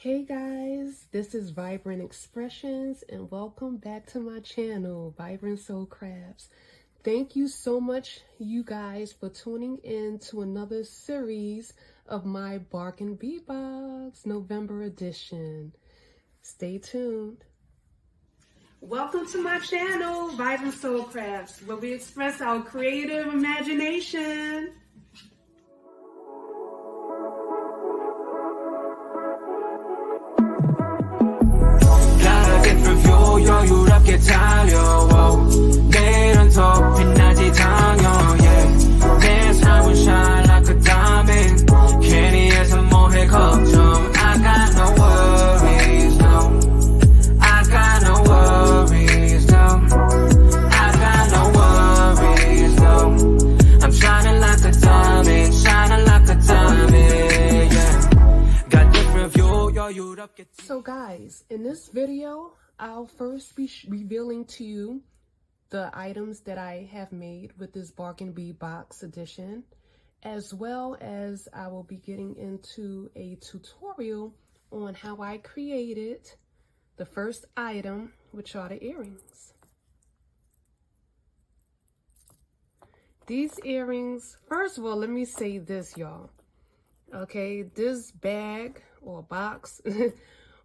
Hey guys, this is Vibrant Expressions and welcome back to my channel, Vibrant Soul Crafts. Thank you so much, you guys, for tuning in to another series of my Bargain Bead Box November edition. Stay tuned. Welcome to my channel, Vibrant Soul Crafts, where we express our creative imagination. 여유롭게 달려와 내일은 더 빛나지 당연해 내 삶은 shine like a diamond 괜히 해서 뭐해 걱정 I got no worries no I got no worries no I got no worries no I'm shining like a diamond yeah got different view 여유롭게. So guys, in this video I'll first be revealing to you the items that I have made with this Bargain Bead Box edition, as well as I will be getting into a tutorial on how I created the first item, which are the earrings. These earrings, first of all, let me say this, y'all. Okay, this bag or box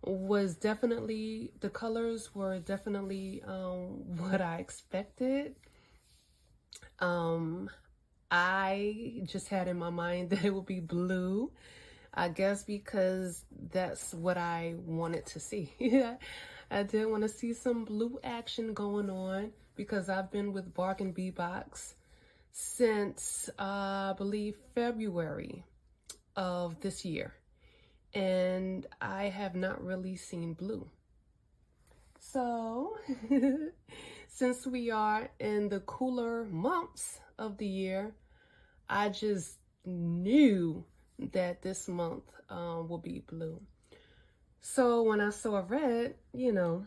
was definitely, the colors were definitely what I expected. I just had in my mind that it would be blue, I guess because that's what I wanted to see. I did want to see some blue action going on because I've been with Bargain Bead Box since I believe February of this year. And I have not really seen blue. So, since we are in the cooler months of the year, I just knew that this month will be blue. So when I saw red, you know,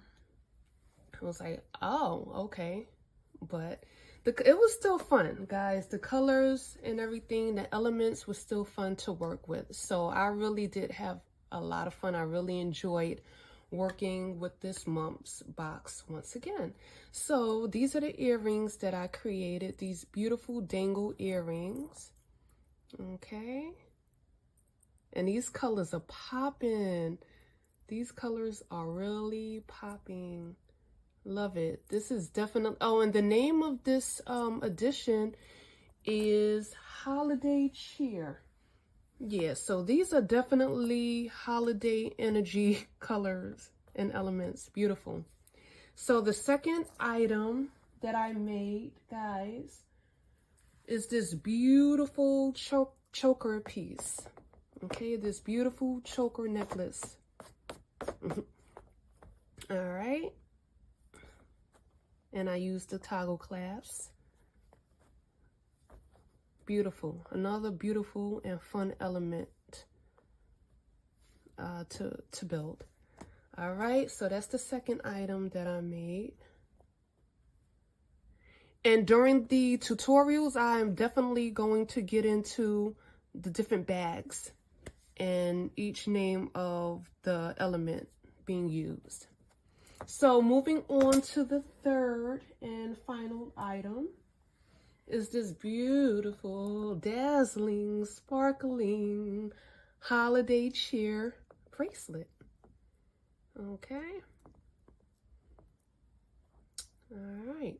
I was like, oh, okay. But it was still fun, guys. The colors and everything, the elements was still fun to work with. So I really did have a lot of fun. I really enjoyed working with this month's box once again. So these are the earrings that I created, these beautiful dangle earrings. Okay. And these colors are popping. These colors are really popping. Love it. This is definitely, oh, and the name of this edition is Holiday Cheer. Yeah, so these are definitely holiday energy colors and elements. Beautiful. So the second item that I made, guys, is this beautiful choker piece. Okay, this beautiful choker necklace. All right. And I used the toggle clasps. Beautiful. Another beautiful and fun element to build. All right, so that's the second item that I made. And during the tutorials, I'm definitely going to get into the different bags and each name of the element being used. So moving on to the third and final item is this beautiful, dazzling, sparkling holiday cheer bracelet. Okay. All right.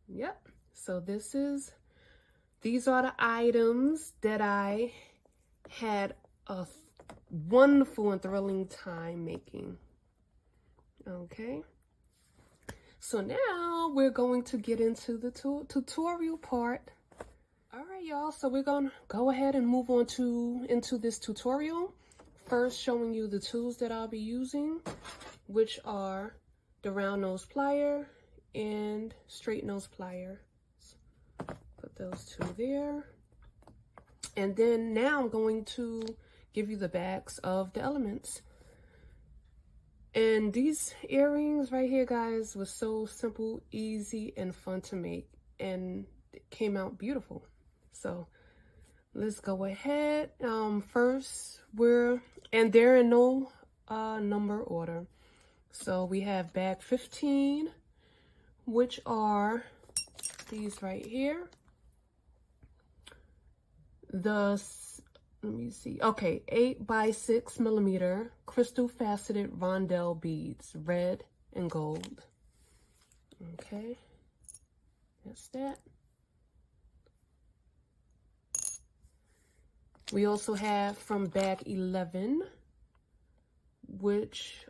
Yep. So these are the items that I had a wonderful and thrilling time making. Okay. So now we're going to get into the tutorial part. All right, y'all. So we're going to go ahead and move on into this tutorial. First, showing you the tools that I'll be using, which are the round nose plier and straight nose plier. Put those two there. And then now I'm going to give you the backs of the elements. And these earrings right here, guys, was so simple, easy, and fun to make. And it came out beautiful. So let's go ahead. First, and they're in no number order. So we have bag 15, which are these right here. Let me see. Okay, 8 by 6 millimeter crystal faceted rondelle beads, red and gold. Okay, that's that. We also have from bag 11, which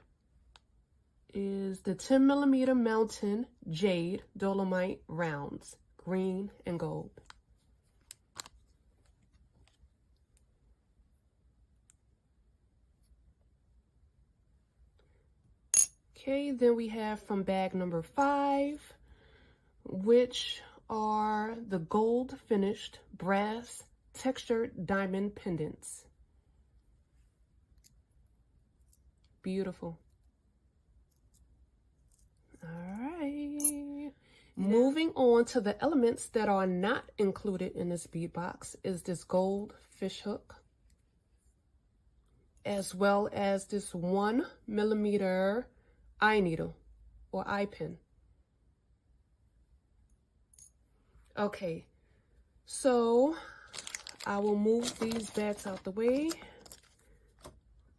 is the 10 millimeter mountain jade dolomite rounds, green and gold. Okay, then we have from bag number 5, which are the gold finished brass textured diamond pendants. Beautiful. All right. Moving on to the elements that are not included in this bead box is this gold fish hook, as well as this 1 millimeter eye needle or eye pin. Okay, so I will move these bags out the way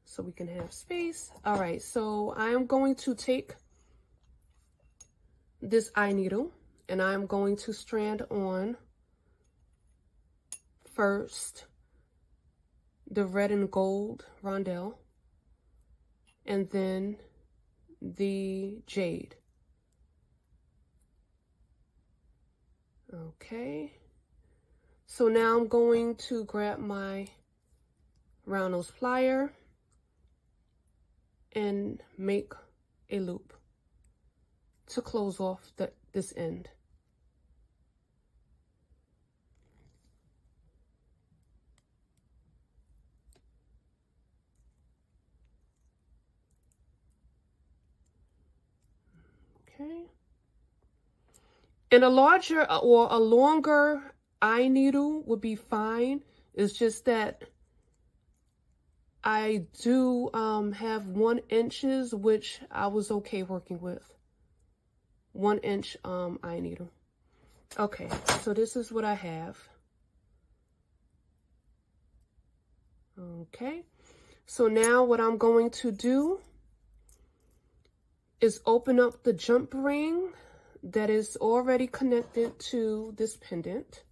so we can have space. All right, so I am going to take this eye needle and I'm going to strand on first the red and gold rondelle and then the jade. Okay, so now I'm going to grab my round nose plier and make a loop to close off this end. Okay. And a larger or a longer eye needle would be fine. It's just that I do have 1 inches, which I was okay working with. 1 inch eye needle. Okay, so this is what I have. Okay, so now what I'm going to do is open up the jump ring that is already connected to this pendant.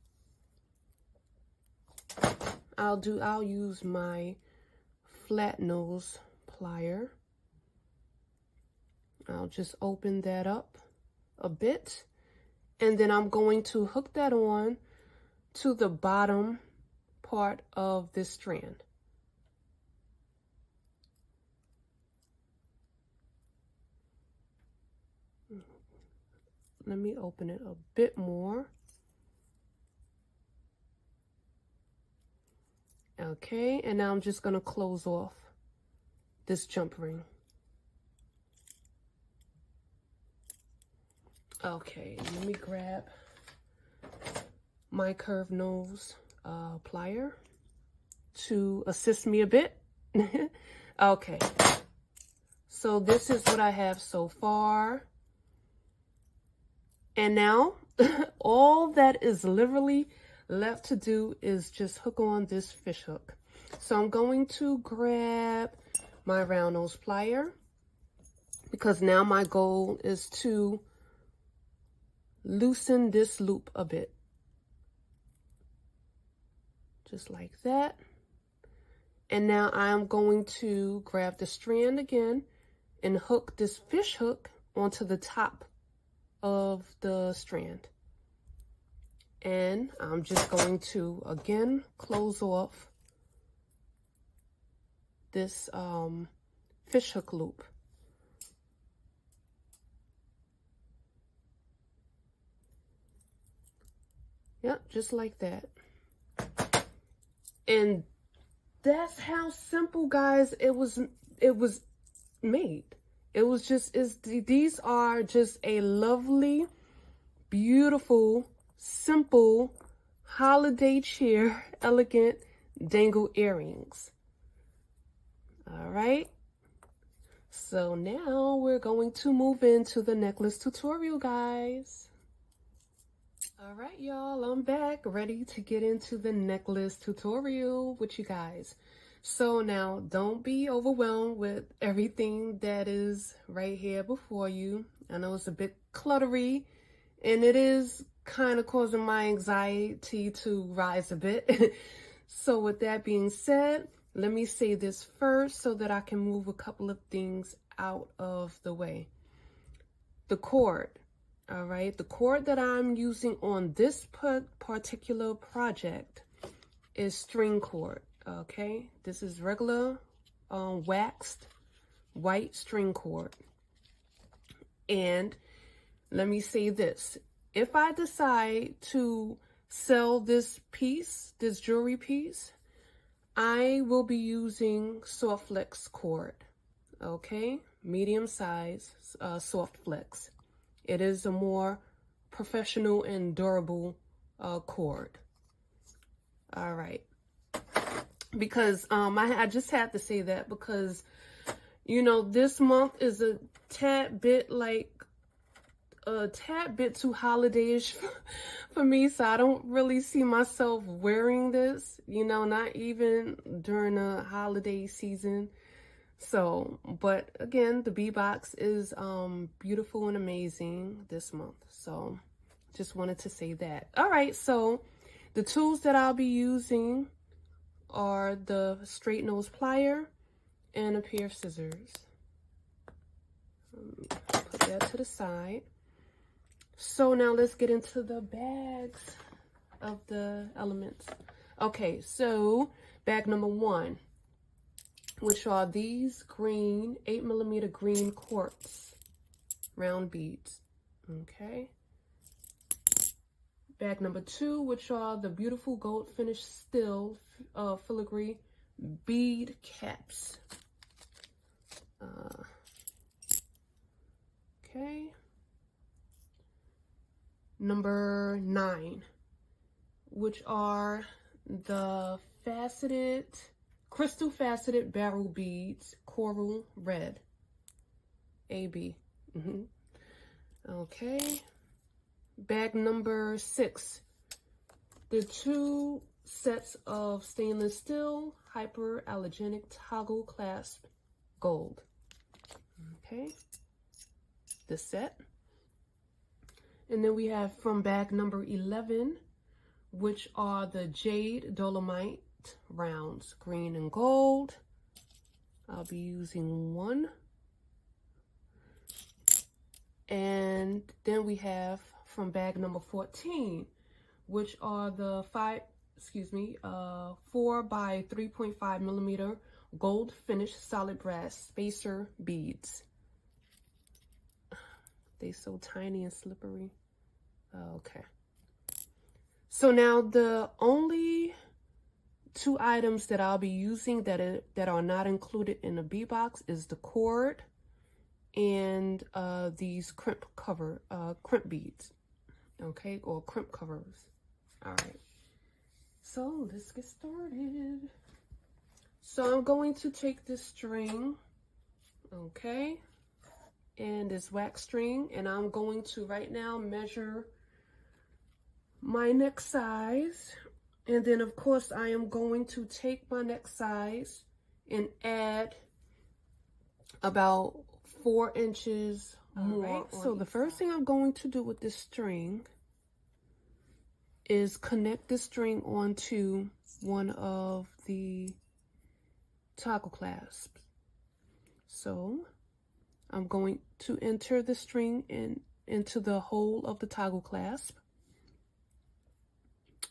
I'll use my flat nose plier. I'll just open that up a bit, and then I'm going to hook that on to the bottom part of this strand. Let me open it a bit more. Okay, and now I'm just going to close off this jump ring. Okay, let me grab my curved nose plier to assist me a bit. Okay, so this is what I have so far. And now all that is literally left to do is just hook on this fish hook. So I'm going to grab my round nose plier because now my goal is to loosen this loop a bit. Just like that. And now I'm going to grab the strand again and hook this fish hook onto the top of the strand. And I'm just going to again close off this fish hook loop. Yep, just like that. And that's how simple, guys, it was made. It was just, these are just a lovely, beautiful, simple holiday cheer elegant dangle earrings. All right. So now we're going to move into the necklace tutorial, guys. All right, y'all, I'm back, ready to get into the necklace tutorial with you guys. So now, don't be overwhelmed with everything that is right here before you. I know it's a bit cluttery, and it is kind of causing my anxiety to rise a bit. So with that being said, let me say this first so that I can move a couple of things out of the way. The cord. All right, the cord that I'm using on this particular project is string cord. Okay, this is regular waxed white string cord. And let me say this, if I decide to sell this piece, this jewelry piece, I will be using soft flex cord. Okay, medium size soft flex. It is a more professional and durable cord. All right. Because I just had to say that because, you know, this month is a tad bit too holiday-ish for me. So I don't really see myself wearing this, you know, not even during a holiday season. So, but again, the Bead box is beautiful and amazing this month. So, just wanted to say that. All right, so the tools that I'll be using are the straight nose plier and a pair of scissors. Put that to the side. So now let's get into the bags of the elements. Okay, so bag number 1, which are these green 8mm green quartz round beads. Okay. Bag number 2, which are the beautiful gold finish still filigree bead caps. Okay. Number 9, which are the crystal faceted barrel beads, coral red, AB. Okay. Bag number 6, the 2 sets of stainless steel hyperallergenic toggle clasp gold. Okay, the set. And then we have from bag number 11, which are the jade dolomite rounds, green and gold. I'll be using 1. And then we have from bag number 14, which are the 4 by 3.5mm gold finish solid brass spacer beads. They so tiny and slippery. Okay. So now the only 2 items that I'll be using that are not included in the Bead box is the cord and these crimp beads. Okay, or crimp covers. All right. So let's get started. So I'm going to take this string, okay, and this wax string, and I'm going to right now measure my neck size. And then of course I am going to take my neck size and add about 4 inches more. Right, so the first thing I'm going to do with this string is connect the string onto one of the toggle clasps. So I'm going to enter the string into the hole of the toggle clasp.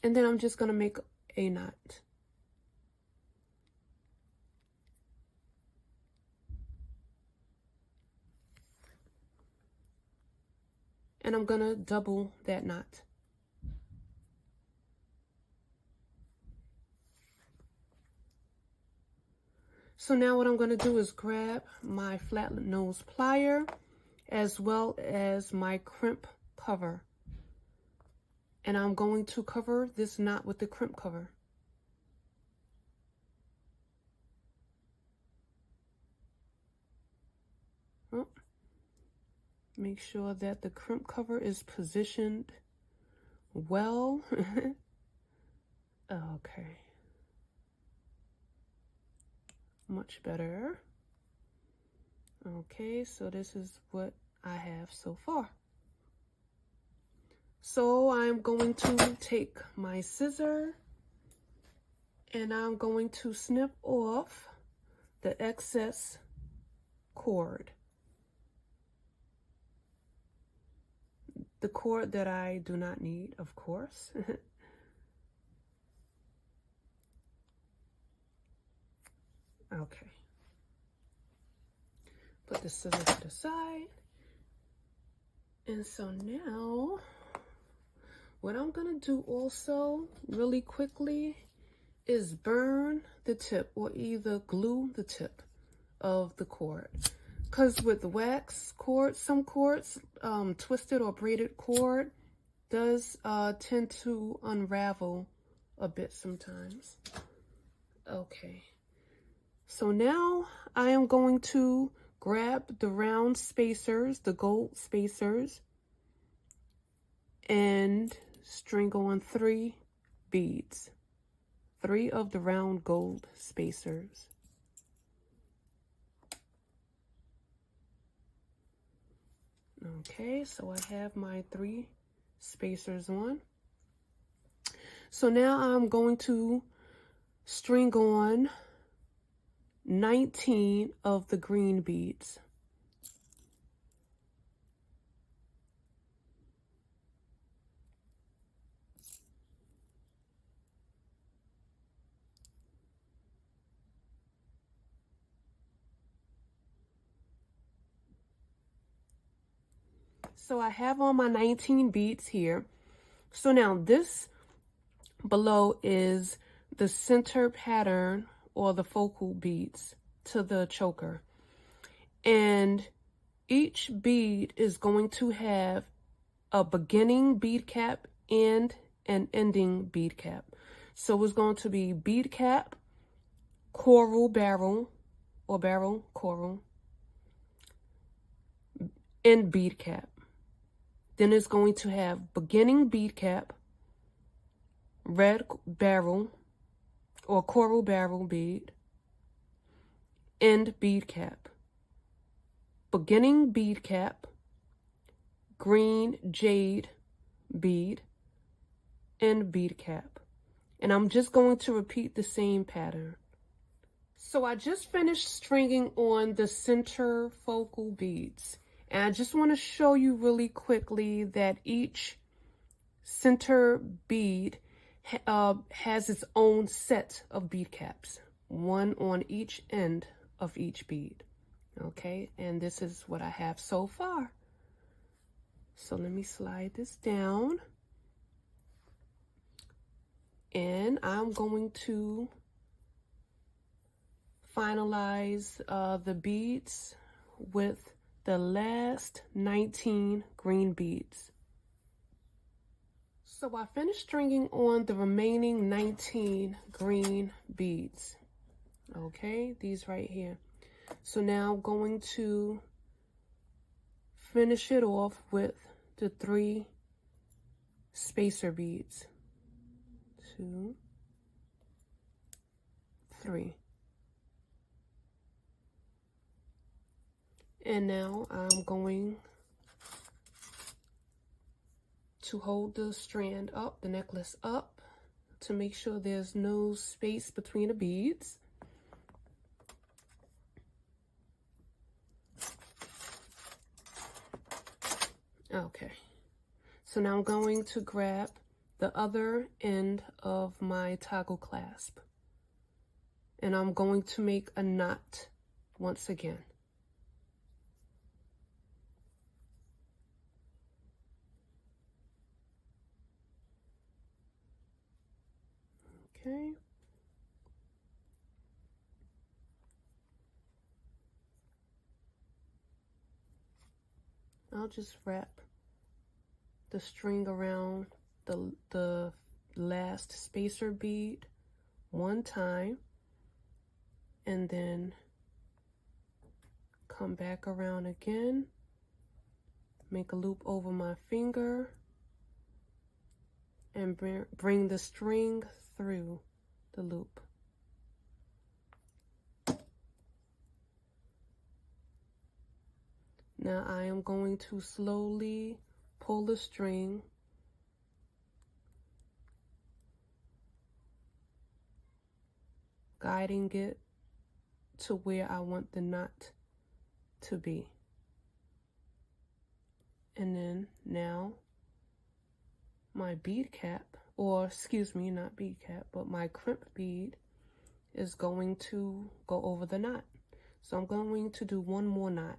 And then I'm just going to make a knot. And I'm going to double that knot. So now what I'm going to do is grab my flat nose plier as well as my crimp cover. And I'm going to cover this knot with the crimp cover. Oh, make sure that the crimp cover is positioned well. Okay. Much better. Okay, so this is what I have so far. So I'm going to take my scissor and I'm going to snip off the excess cord. The cord that I do not need, of course. Okay. Put the scissors to the side. And so now, what I'm gonna do also really quickly is burn the tip or either glue the tip of the cord. Because with the wax cord, some cords, twisted or braided cord does tend to unravel a bit sometimes. Okay. So now I am going to grab the round spacers, the gold spacers, and string on 3 beads. 3 of the round gold spacers. Okay, so I have my 3 spacers on. So now I'm going to string on 19 of the green beads. So I have on my 19 beads here. So now this below is the center pattern or the focal beads to the choker. And each bead is going to have a beginning bead cap and an ending bead cap. So it's going to be bead cap, coral barrel, or barrel, coral, and bead cap. Then it's going to have beginning bead cap, red barrel, or coral barrel bead, end bead cap, beginning bead cap, green jade bead, and bead cap. And I'm just going to repeat the same pattern. So I just finished stringing on the center focal beads. And I just want to show you really quickly that each center bead has its own set of bead caps, one on each end of each bead. Okay, and this is what I have so far. So let me slide this down. And I'm going to finalize the beads with the last 19 green beads. So I finished stringing on the remaining 19 green beads. Okay, these right here. So now I'm going to finish it off with the 3 spacer beads. 2, 3. And now I'm going to hold the strand up, the necklace up, to make sure there's no space between the beads. Okay, so now I'm going to grab the other end of my toggle clasp, and I'm going to make a knot once again. Okay. I'll just wrap the string around the last spacer bead one time, and then come back around again, make a loop over my finger, and bring the string through the loop. Now I am going to slowly pull the string guiding it to where I want the knot to be. And then now my bead cap, or excuse me, not bead cap, but my crimp bead is going to go over the knot. So I'm going to do one more knot.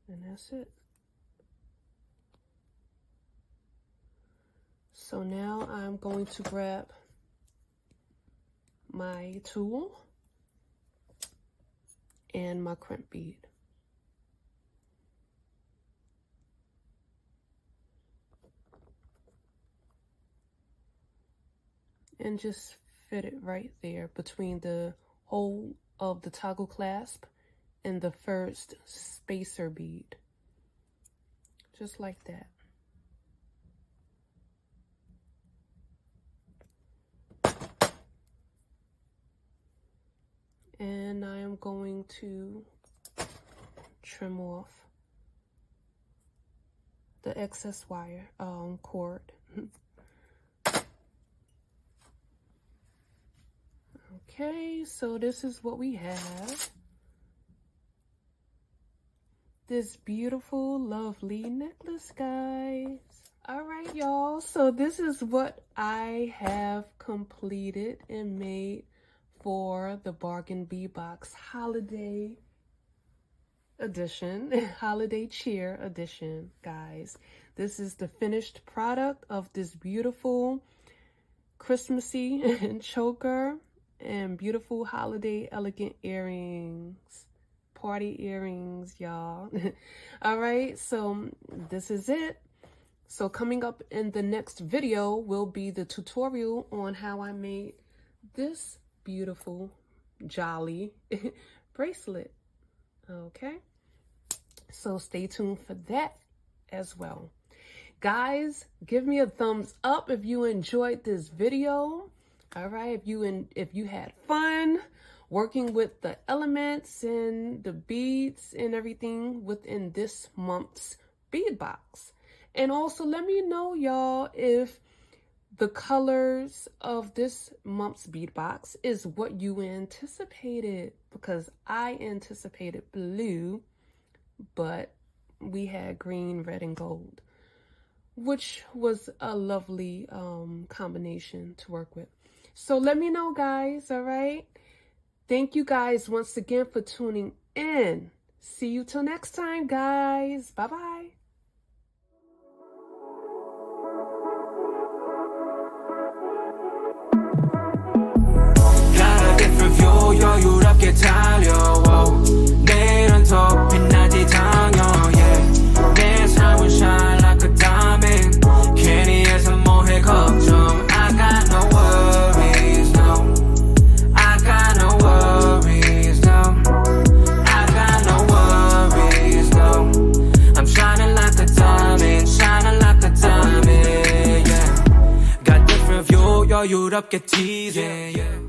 And that's it. So now I'm going to grab my tool and my crimp bead. And just fit it right there between the hole of the toggle clasp and the first spacer bead. Just like that. And I am going to trim off the excess wire, cord. Okay, so this is what we have. This beautiful, lovely necklace, guys. All right, y'all. So this is what I have completed and made for the Bargain Bead Box Holiday Edition, Holiday Cheer Edition, guys. This is the finished product of this beautiful Christmassy choker and beautiful holiday elegant earrings. Party earrings, y'all. All right, so this is it. So coming up in the next video will be the tutorial on how I made this beautiful jolly bracelet. Okay, so stay tuned for that as well. Guys, give me a thumbs up if you enjoyed this video. All right, if you had fun working with the elements and the beads and everything within this month's bead box. And also let me know, y'all, if the colors of this month's bead box is what you anticipated, because I anticipated blue, but we had green, red, and gold, which was a lovely combination to work with. So let me know, guys, all right? Thank you guys once again for tuning in. See you till next time, guys. Bye-bye. got a different view 여유롭게 달려와 내일은 더 빛나지 당연 yeah. 내 삶은 shine like a diamond 괜히 해서 뭐해 걱정 I got no worries no I got no worries no I got no worries no I'm shining like a diamond yeah got different view 여유롭게 tease yeah.